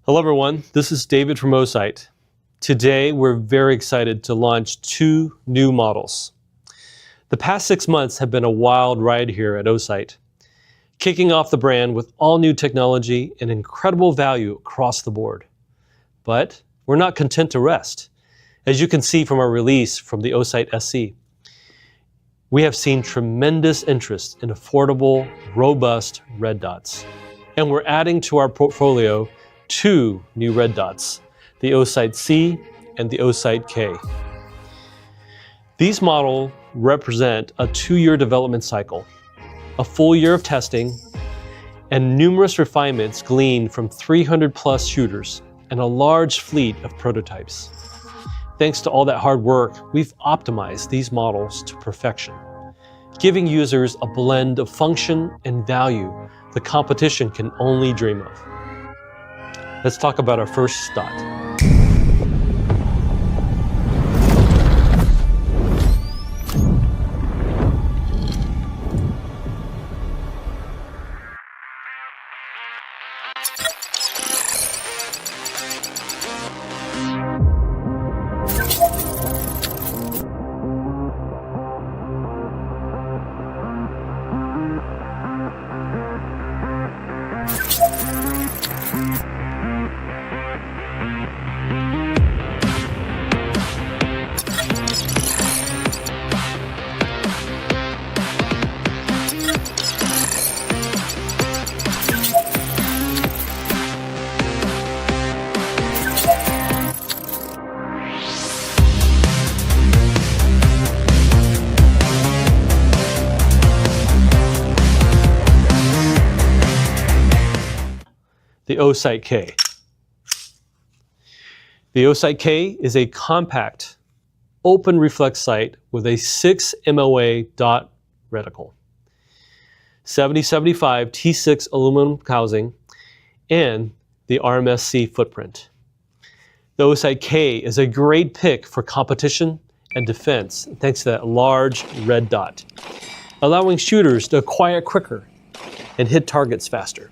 Hello everyone, this is David from Osight. Today we're very excited to launch 2 new models. The past 6 months have been a wild ride here at Osight, kicking off the brand with all new technology and incredible value across the board. But we're not content to rest. As you can see from our release from the Osight SC, we have seen tremendous interest in affordable, robust red dots. And we're adding to our portfolio 2 new red dots, the Osight C and the Osight K. These models represent a 2-year development cycle, a full year of testing, and numerous refinements gleaned from 300+ shooters and a large fleet of prototypes. Thanks to all that hard work, we've optimized these models to perfection, giving users a blend of function and value the competition can only dream of. Let's talk about our first dot. The Osight K. The Osight K is a compact, open reflex sight with a 6 MOA dot reticle, 7075 T6 aluminum housing, and the RMSC footprint. The Osight K is a great pick for competition and defense thanks to that large red dot, allowing shooters to acquire quicker and hit targets faster.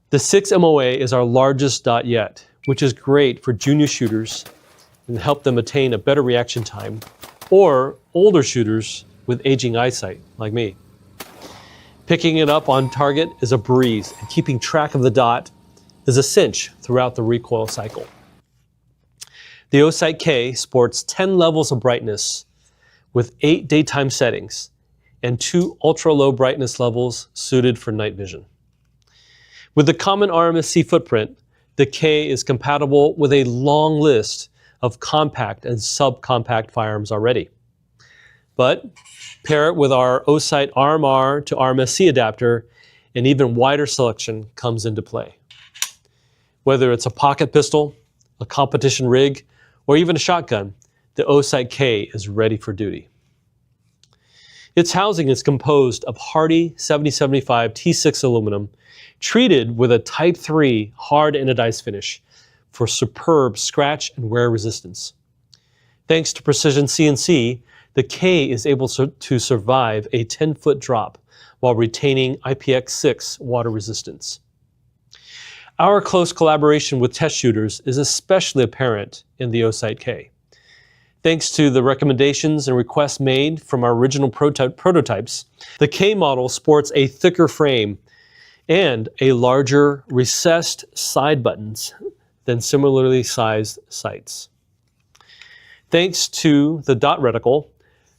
The 6 MOA is our largest dot yet, which is great for junior shooters and help them attain a better reaction time, or older shooters with aging eyesight, like me. Picking it up on target is a breeze, and keeping track of the dot is a cinch throughout the recoil cycle. The Osight K sports 10 levels of brightness with 8 daytime settings and 2 ultra-low brightness levels suited for night vision. With the common RMSC footprint, the K is compatible with a long list of compact and subcompact firearms already. But pair it with our Osight RMR to RMSC adapter, an even wider selection comes into play. Whether it's a pocket pistol, a competition rig, or even a shotgun, the Osight K is ready for duty. Its housing is composed of hardy 7075 T6 aluminum, treated with a Type 3 hard anodized finish for superb scratch and wear resistance. Thanks to precision CNC, the K is able to survive a 10-foot drop while retaining IPX6 water resistance. Our close collaboration with test shooters is especially apparent in the Osight K. Thanks to the recommendations and requests made from our original prototypes, the K model sports a thicker frame and a larger recessed side buttons than similarly sized sights. Thanks to the dot reticle,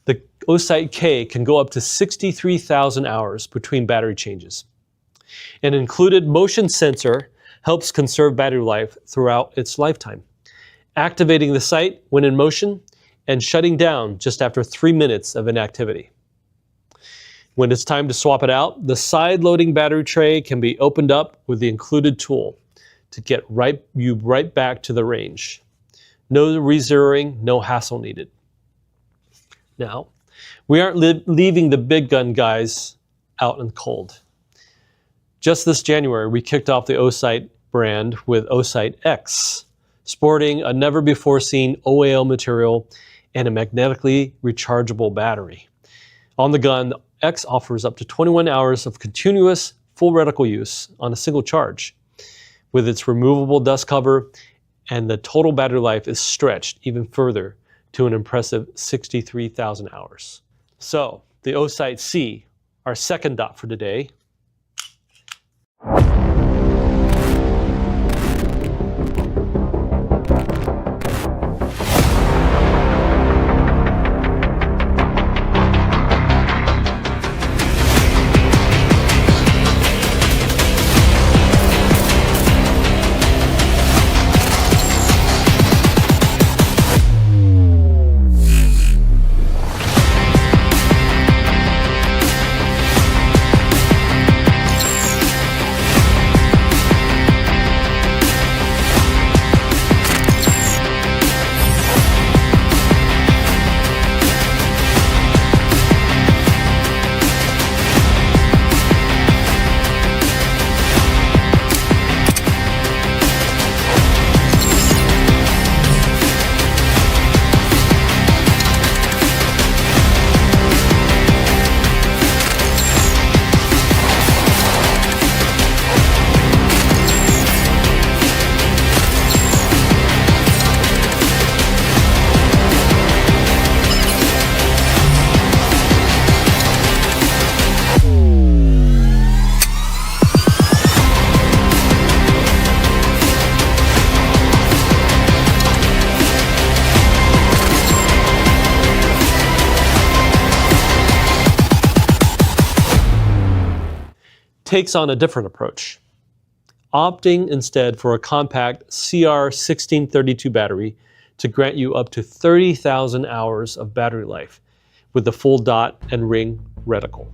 the Osight K can go up to 63,000 hours between battery changes. An included motion sensor helps conserve battery life throughout its lifetime, activating the sight when in motion and shutting down just after 3 minutes of inactivity. When it's time to swap it out, the side-loading battery tray can be opened up with the included tool to get you right back to the range. No re-zeroing, no hassle needed. Now, we aren't leaving the big gun guys out in the cold. Just this January, we kicked off the Osight brand with Osight X, sporting a never-before-seen OAL material and a magnetically rechargeable battery. On the gun, the X offers up to 21 hours of continuous full reticle use on a single charge. With its removable dust cover, and the total battery life is stretched even further to an impressive 63,000 hours. So, the Osight C, our second dot for today. Takes on a different approach, opting instead for a compact CR1632 battery to grant you up to 30,000 hours of battery life with the full dot and ring reticle.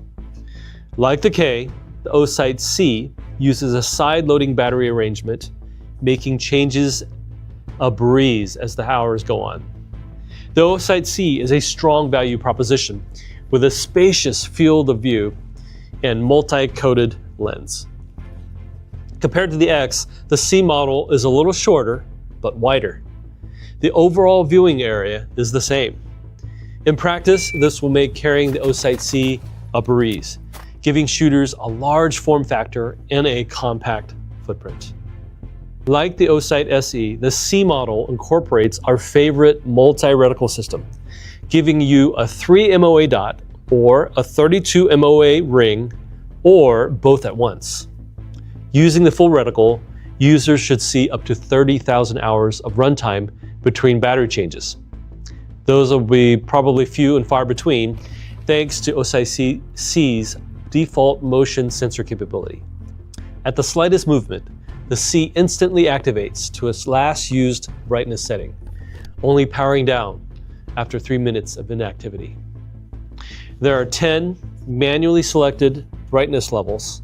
Like the K, the Osight C uses a side-loading battery arrangement, making changes a breeze as the hours go on. The Osight C is a strong value proposition with a spacious field of view and multi-coated lens. Compared to the X, the C model is a little shorter, but wider. The overall viewing area is the same. In practice, this will make carrying the Osight C a breeze, giving shooters a large form factor and a compact footprint. Like the Osight SE, the C model incorporates our favorite multi-reticle system, giving you a 3 MOA dot or a 32 MOA ring, or both at once. Using the full reticle, users should see up to 30,000 hours of runtime between battery changes. Those will be probably few and far between, thanks to Osight C's default motion sensor capability. At the slightest movement, the C instantly activates to its last used brightness setting, only powering down after 3 minutes of inactivity. There are 10 manually selected brightness levels,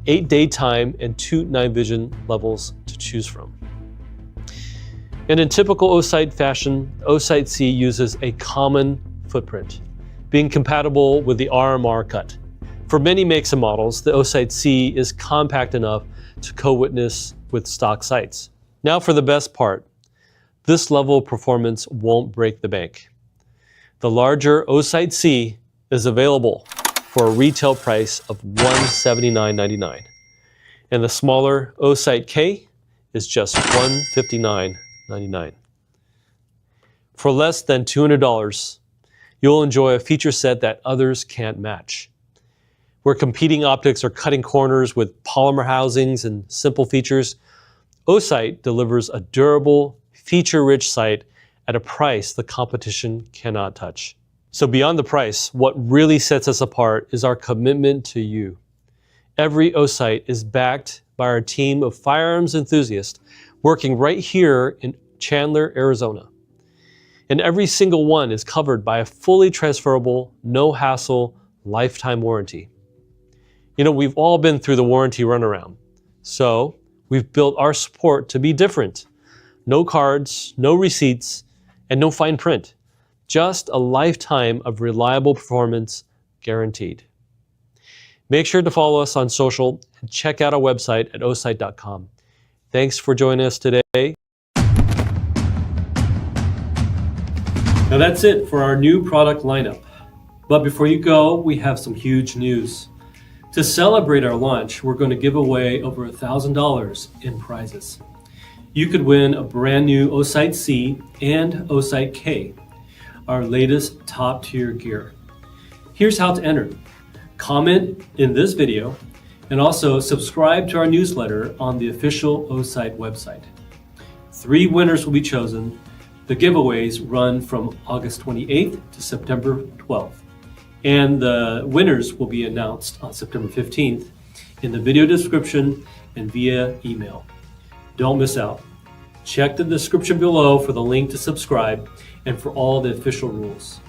8 daytime and 2 night vision levels to choose from. And in typical Osight fashion, Osight C uses a common footprint, being compatible with the RMR cut. For many makes and models, the Osight C is compact enough to co-witness with stock sights. Now for the best part, this level of performance won't break the bank. The larger Osight C is available for a retail price of $179.99, and the smaller Osight K is just $159.99. For less than $200, you'll enjoy a feature set that others can't match. Where competing optics are cutting corners with polymer housings and simple features, Osight delivers a durable, feature-rich sight at a price the competition cannot touch. So beyond the price, what really sets us apart is our commitment to you. Every Osight is backed by our team of firearms enthusiasts working right here in Chandler, Arizona. And every single one is covered by a fully transferable, no-hassle, lifetime warranty. You know, we've all been through the warranty runaround, so we've built our support to be different. No cards, no receipts, and no fine print. Just a lifetime of reliable performance guaranteed. Make sure to follow us on social and check out our website at osight.com. Thanks for joining us today. Now that's it for our new product lineup. But before you go, we have some huge news. To celebrate our launch, we're going to give away over $1,000 in prizes. You could win a brand new Osight C and Osight K, our latest top-tier gear. Here's how to enter. Comment in this video and also subscribe to our newsletter on the official Osight website. 3 winners will be chosen. The giveaways run from August 28th to September 12th. And the winners will be announced on September 15th in the video description and via email. Don't miss out. Check the description below for the link to subscribe and for all the official rules.